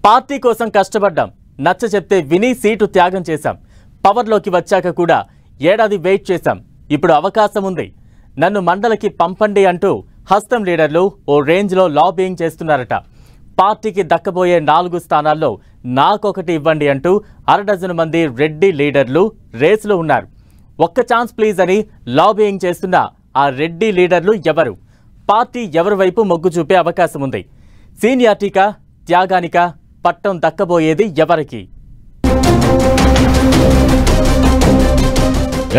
Party కోసం కష్టపడ్డాం, నచ్చ చెప్తే విని సీటు త్యాగం చేశాం. పవర్లోకి వచ్చాక కూడా ఏడాది వెయిట్ చేశాం. ఇప్పుడు అవకాశం ఉంది, నన్ను మండలికి పంపండి అంటూ హస్తం లీడర్లు ఓ రేంజ్లో లాబింగ్ చేస్తున్నారట. పార్టీకి దక్కబోయే 4 స్థానాల్లో నాకొకటి ఇవ్వండి అంటూ అరడజను మంది రెడ్డి లీడర్లు రేసులో ఉన్నారు. ఒక్క ఛాన్స్ ప్లీజ్ అని లాబింగ్ చేస్తున్న ఆ రెడ్డి లీడర్లు ఎవరు? పార్టీ ఎవరి వైపు మొగ్గు చూపే అవకాశం ఉంది? సీనియారిటీకా, త్యాగానికా పట్టం దక్కబోయేది ఎవరికి?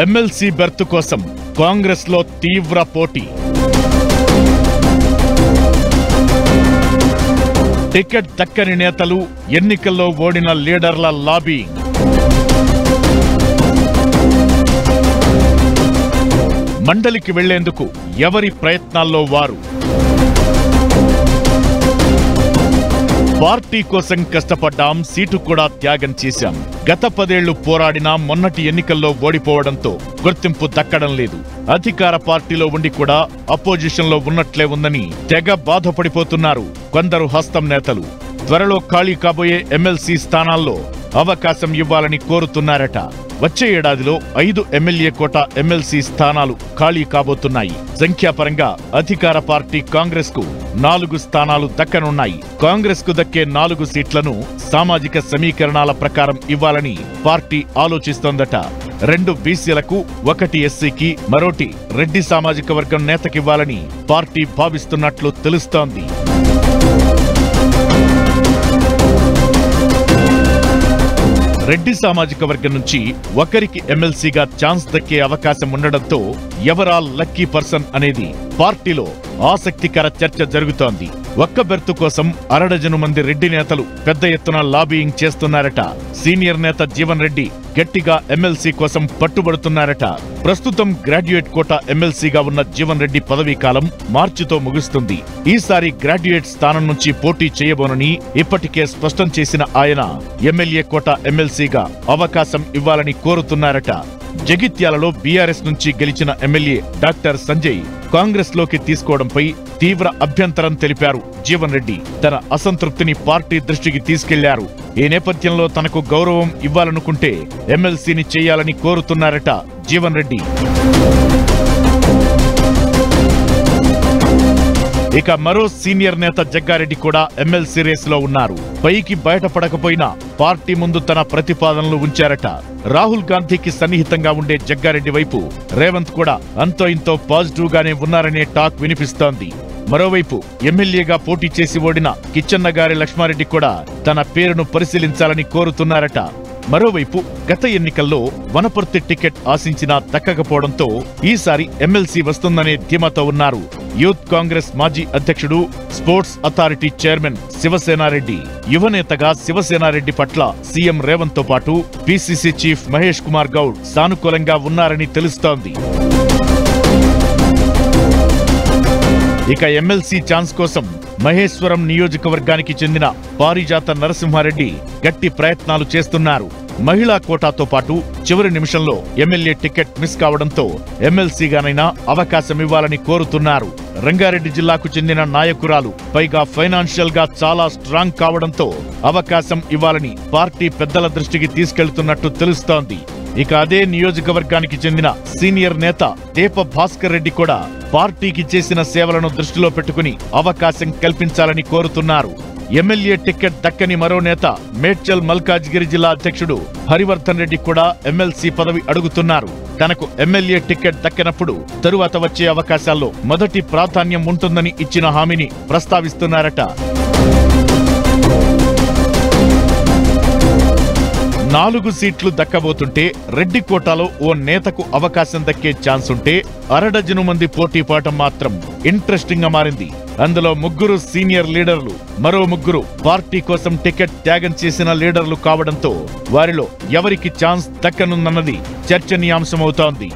ఎమ్మెల్సీ బెర్త్ కోసం కాంగ్రెస్ లో తీవ్ర పోటీ. టికెట్ దక్కని నేతలు, ఎన్నికల్లో ఓడిన లీడర్ల లాబింగ్. మండలికి వెళ్లేందుకు ఎవరి ప్రయత్నాల్లో వారు. పార్టీ కోసం కష్టపడ్డాం, సీటు కూడా త్యాగం చేశాం. గత 10 ఏళ్లు పోరాడినా మొన్నటి ఎన్నికల్లో ఓడిపోవడంతో గుర్తింపు దక్కడం లేదు. అధికార పార్టీలో ఉండి కూడా అపోజిషన్ లో ఉన్నట్లే ఉందని తెగ బాధపడిపోతున్నారు కొందరు హస్తం నేతలు. త్వరలో ఖాళీ కాబోయే ఎమ్మెల్సీ స్థానాల్లో అవకాశం ఇవ్వాలని కోరుతున్నారట. వచ్చే ఏడాదిలో 5 ఎమ్మెల్యే కోట ఎమ్మెల్సీ స్థానాలు ఖాళీ కాబోతున్నాయి. సంఖ్యాపరంగా అధికార పార్టీ కాంగ్రెస్ కు 4 స్థానాలు దక్కనున్నాయి. కాంగ్రెస్ కు దక్కే 4 సీట్లను సామాజిక సమీకరణాల ప్రకారం ఇవ్వాలని పార్టీ ఆలోచిస్తోందట. 2 బీసీలకు, 1 ఎస్సీకి, మరోటి రెడ్డి సామాజిక వర్గం నేతకివ్వాలని పార్టీ భావిస్తున్నట్లు తెలుస్తోంది. రెడ్డి సామాజిక వర్గం నుంచి ఒకరికి ఎమ్మెల్సీగా ఛాన్స్ దక్కే అవకాశం ఉండడంతో ఎవరా లక్కీ పర్సన్ అనేది పార్టీలో ఆసక్తికర చర్చ జరుగుతోంది. ఒక్క బెర్తు కోసం అరడజను మంది రెడ్డి నేతలు పెద్ద ఎత్తున లాబియింగ్ చేస్తున్నారట. సీనియర్ నేత జీవన్ రెడ్డి గట్టిగా ఎమ్మెల్సీ కోసం పట్టుబడుతున్నారట. ప్రస్తుతం గ్రాడ్యుయేట్ కోట ఎమ్మెల్సీగా ఉన్న జీవన్ రెడ్డి పదవీ కాలం మార్చితో ముగుస్తుంది. ఈసారి గ్రాడ్యుయేట్ స్థానం నుంచి పోటీ చేయబోనని ఇప్పటికే స్పష్టం చేసిన ఆయన ఎమ్మెల్యే కోట ఎమ్మెల్సీగా అవకాశం ఇవ్వాలని కోరుతున్నారట. జగిత్యాలలో బీఆర్ఎస్ నుంచి గెలిచిన ఎమ్మెల్యే డాక్టర్ సంజయ్ కాంగ్రెస్ లోకి తీసుకోవడంపై తీవ్ర అభ్యంతరం తెలిపారు. జీవన్ రెడ్డి తన అసంతృప్తిని పార్టీ దృష్టికి తీసుకెళ్లారు. ఈ నేపథ్యంలో తనకు గౌరవం ఇవ్వాలనుకుంటే ఎమ్మెల్సీని చేయాలని కోరుతున్నారట జీవన్ రెడ్డి. ఇక మరో సీనియర్ నేత జగ్గారెడ్డి కూడా ఎమ్మెల్సీ రేసులో ఉన్నారు. పైకి బయటపడకపోయినా పార్టీ ముందు తన ప్రతిపాదనలు ఉంచారట. రాహుల్ గాంధీకి సన్నిహితంగా ఉండే జగ్గారెడ్డి వైపు రేవంత్ కూడా అంతో ఇంతో పాజిటివ్ గానే ఉన్నారనే టాక్ వినిపిస్తోంది. మరోవైపు ఎమ్మెల్యేగా పోటీ చేసి ఓడిన కిచ్చన్నగారి లక్ష్మారెడ్డి కూడా తన పేరును పరిశీలించాలని కోరుతున్నారట. మరోవైపు గత ఎన్నికల్లో వనపర్తి టికెట్ ఆశించినా దక్కకపోవడంతో ఈసారి ఎమ్మెల్సీ వస్తుందనే ధీమాతో ఉన్నారు యూత్ కాంగ్రెస్ మాజీ అధ్యక్షుడు, స్పోర్ట్స్ అథారిటీ చైర్మన్ శివసేనారెడ్డి. యువనేతగా శివసేనారెడ్డి పట్ల సీఎం రేవంత్ తో పాటు పీసీసీ చీఫ్ మహేష్ కుమార్ గౌడ్ సానుకూలంగా ఉన్నారని తెలుస్తోంది. ఇక ఎమ్మెల్సీ ఛాన్స్ కోసం మహేశ్వరం నియోజకవర్గానికి చెందిన పారిజాత నరసింహారెడ్డి గట్టి ప్రయత్నాలు చేస్తున్నారు. మహిళా కోటాతో పాటు చివరి నిమిషంలో ఎమ్మెల్యే టికెట్ మిస్ కావడంతో ఎమ్మెల్సీగానైనా అవకాశం ఇవ్వాలని కోరుతున్నారు. రంగారెడ్డి జిల్లాకు చెందిన నాయకురాలు, పైగా ఫైనాన్షియల్ గా చాలా స్ట్రాంగ్ కావడంతో అవకాశం ఇవ్వాలని పార్టీ పెద్దల దృష్టికి తీసుకెళ్తున్నట్టు తెలుస్తోంది. ఇక అదే నియోజకవర్గానికి చెందిన సీనియర్ నేత దేప భాస్కర్ రెడ్డి కూడా పార్టీకి చేసిన సేవలను దృష్టిలో పెట్టుకుని అవకాశం కల్పించాలని కోరుతున్నారు. ఎమ్మెల్యే టికెట్ దక్కని మరో నేత మేడ్చల్ మల్కాజ్గిరి జిల్లా అధ్యక్షుడు హరివర్ధన్ రెడ్డి కూడా ఎమ్మెల్సీ పదవి అడుగుతున్నారు. తనకు ఎమ్మెల్యే టికెట్ దక్కినప్పుడు తరువాత వచ్చే అవకాశాల్లో మొదటి ప్రాధాన్యం ఉంటుందని ఇచ్చిన హామీని ప్రస్తావిస్తున్నారట. 4 సీట్లు దక్కబోతుంటే రెడ్డి కోటాలో ఓ నేతకు అవకాశం దక్కే ఛాన్స్ ఉంటే అరడజను మంది పోటీ పడటం మాత్రం ఇంట్రెస్టింగ్ గా మారింది. అందులో 3 సీనియర్ లీడర్లు, మరో 3 పార్టీ కోసం టికెట్ త్యాగం చేసిన లీడర్లు కావడంతో వారిలో ఎవరికి ఛాన్స్ దక్కనుందన్నది చర్చనీయాంశమవుతోంది.